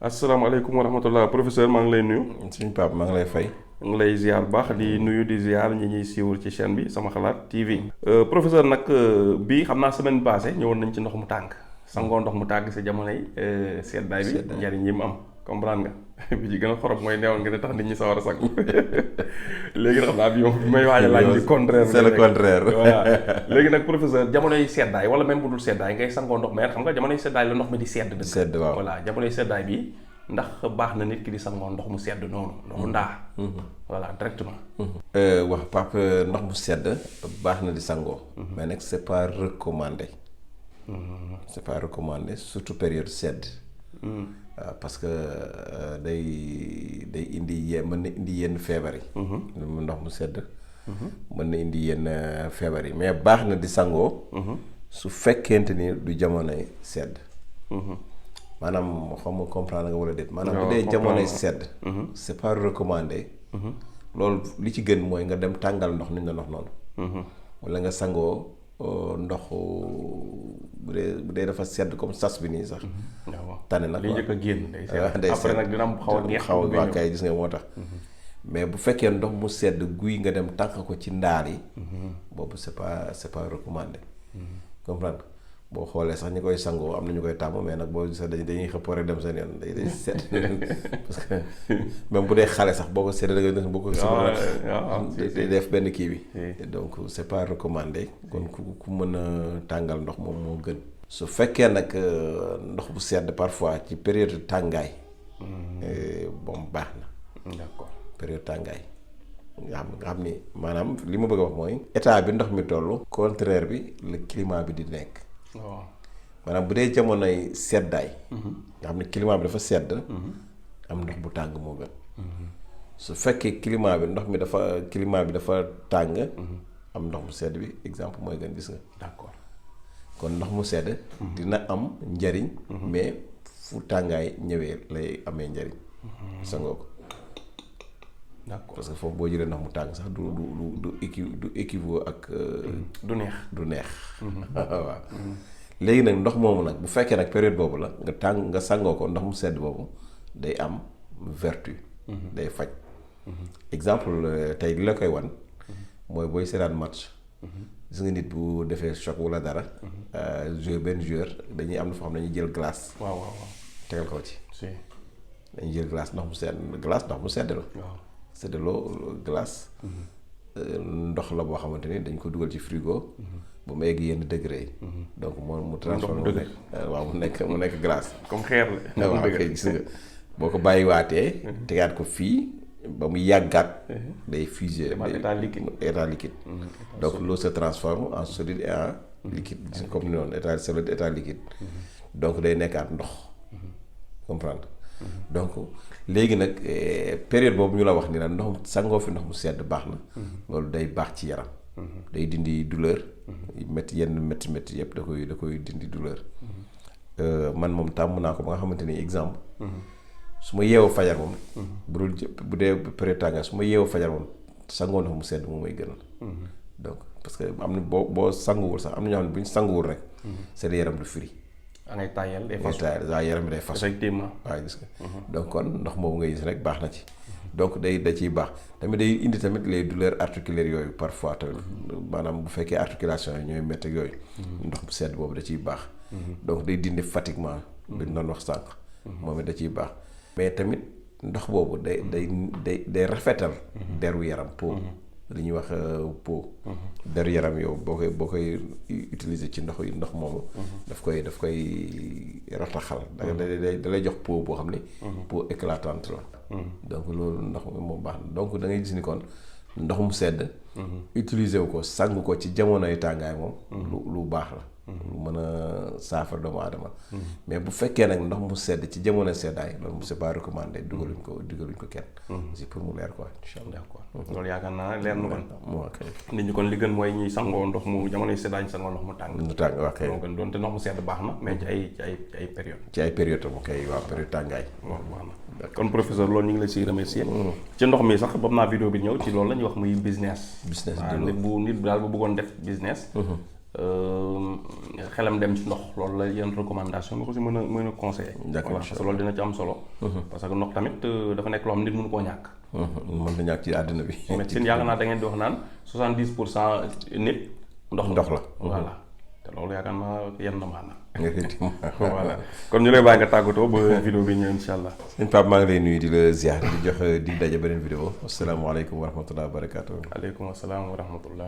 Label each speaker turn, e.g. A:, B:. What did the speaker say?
A: asalaamaaleykum wa rahmatullah professeur maa ngi lay nuyu.
B: suñu Pape maa ngi lay fay.
A: ngi lay ziar bu baax di nuyu di ziar ñi ñuy siiwul ci chaîne bi sama xalaat TV. professeur nag bii xam naa semaine passée ñëwoon nañ ci ndox mu tàng sangoo ndox mu tàng si jamonoy seddaay bi njariñ yi mu am comprendre nga bi ci gën a xorom mooy neewoon nga ne tax nit ñi sawar a sang léegi nag xam naa bi moom bi may waaj a laaj bi contraire
B: c'est le contraire.
A: voilà léegi nag professeur jamonoy seddaay wala même bu dul seddaay ngay sangoo ndox mais xam nga jamonoy seddaay la ndox mi di sedd dëgg.
B: sedd waaw
A: voilà jamonoy seddaay bi ndax baax na nit ki di sangoo ndox mu sedd noonu ndoxu ndaa voilà directement
B: wax Pape ndox mu sedd baax na di sangoo mais nag c'est pas recommandé. C'est pas recommandé surtout période sedd. Parce que day indi mën na indi yenn feebar yi. ndox mu sedd mën na indi yenn feebar yi mais baax na di sangoo su fekkente ni du jamonoy sedd. maanaam xam nga comprendre nga wala déet. maanaam bu dee jamonoy sedd. c'est pas recommandé. loolu li ci gën mooy nga dem tàngal ndox ni ñu la ndox noonu. wala nga sangoo ndox bu dee dafa sedd comme sas bi nii sax. tane nag
A: li njëkk a génn day sedd
B: day
A: après nag dina am xaw a neex
B: xaw a waa kay gis nga moo tax. mais bu fekkee ndox mu sedd guy nga dem tànk ko ci ndaal yi. boobu c'est pas recommandé. comprendre boo xoolee sax ñi koy sangoo am na ñu koy tàmm mais nag boo sax dañuy xëppoo rek dem seen yoon day sedd parce que même bu dee xale sax boo ko sedd da nga boo ko day def benn kii bi. donc c'est pas recommandé kon ku mën a tàngal ndox moom moo gën. su fekkee nag ndox bu sedd parfois ci période tàngaay. bon baax na.
A: d'accord
B: période tàngaay. nga xam ni maanaam li ma bëgg a wax mooy. état bi ndox mi toll. contraire bi le climat bi di nekk.
A: waaw
B: maanaam bu dee jamonoy seddaay. nga xam ne climat bi dafa sedd. am ndox bu tàng moo gën. su fekkee climat bi dafa tàng. am ndox mu sedd bi exemple mooy gën gis nga.
A: d'accord
B: kon ndox mu sedd. dina am njariñ. mais fu tàngaay ñëwee lay amee njariñ. sangoo ko.
A: d'accord
B: parce que foofu boo jëlee ndox mu tàng sax du équivaut ak.
A: du neex.
B: waaw léegi nag ndox moomu nag bu fekkee nag période boobu la nga sangoo ko ndox mu sedd boobu day am vertu. day faj. exemple tey li la koy wan. mooy booy seetaan match. gis nga nit bu defee choc wala dara. benn joueur dañuy am na foo xam ne dañuy jël glace.
A: waaw
B: tegal ko ci.
A: si
B: dañuy jël glace ndox mu sedd la.
A: waaw
B: c'est de l'eau glace. ndox la boo xamante ni dañ ko dugal ci frigo. ba mu egg yenn degré yi. donc mu transformé mu nekk glace.
A: comme xeer la.
B: waaw kay gis nga boo ko bàyyiwaatee. tegaat ko fii ba mu yàggaat. day fusé état liquide. donc l'eau se transforme en solide et en liquide comme ni noonu état solide état liquide. donc day nekkaat ndox. comprendre donc léegi nag période boobu ñu la wax ni la ndox sangoo fi ndox mu sedd baax na. loolu day baax ci yaram. day dindi douleur. yenn métti yëpp da koy dindi douleur. man moom tàmm naa ko ba nga xamante ni exemple. su ma yeewoo fajar moom. bu dee période tàngaay su ma yeewoo fajar moom sangoo ndox mu sedd moom may gënal. donc parce que am na boo sanguwul sax am na ñoo xam ne bu ñu sanguwul rek. seen yaram du firi.
A: ngay tàyyal des fois
B: yaram bi day fas.
A: effectivement
B: waaw gis nga. donc kon ndox moomu ngay gis rek baax na ci. donc da ciy baax tamit day indi tamit les douleurs articulaires yooyu parfois tamit. maanaam bu fekkee articulation yi ñooy métti ak yooyu. ndox bu sedd boobu da ciy baax. donc day dindi fatiguement. bi ñu doon wax sànq. moom it da ciy baax. mais tamit ndox boobu day rafetal. deru yaram peau. li ñuy wax peau. deru yaram yow boo koy utiliser ci ndox moomu. daf koy rataxal. da lay jox peau boo xam ni. peau éclatante la. donc loolu ndox moom baax na donc da ngay gis ni kon ndox mu sedd. utiliser wu ko sang ko ci jamonoy tàngaay moom. lu baax la. lu mën a saafara doomu aadama. mais bu fekkee nag ndox mu sedd ci jamono seddaay loolu c'est pas recommandé dugaluñ ko kenn. c'est pour mu leer quoi incha allah.
A: d'accord loolu yaakaar naa leer na kon.
B: moo kay.
A: nit ñi kon li gën mooy ñuy sangoo ndox mu jamonoy seddaay ñu sangoo ndox mu tàng.
B: mu tàng waaw kay.
A: moo gën doonte ndox mu sedd baax na mais ci ay période.
B: ci ay période mu kay waaw période tàngaay.
A: waaw baax na kon professeur loolu ñu ngi lay siy remercier. ci ndox mi sax boobu naa vidéo bi ñëw ci loolu la ñuy wax muy business.
B: business
A: waaw nit daal bu bëggoon def business. xelam dem ci ndox loolu la yenn recommandation nga ko si mën a conseiller.
B: D'accord,
A: parce que loolu dina ci am solo. parce que ndox tamit dafa nekk loo xam nit mënu koo ñàkk.
B: mën na ñàkk ci àddina bi.
A: médecine yaakaar naa da ngeen di wax naan 70% nit. ndox la voilà te loolu yaakaar naa yenn na maanaam.
B: effectivement
A: voilà kon ñu lay bàyyi nga tàggatoo ba vidéo bi ñëw incha allah.
B: sëñ Pape maa ngi lay nuyu di la ziar di jox di daje beneen vidéo asalaamaaleykum wa rahmatulah wa barakaatu.
A: aleykum asalaam wa rahmatullah.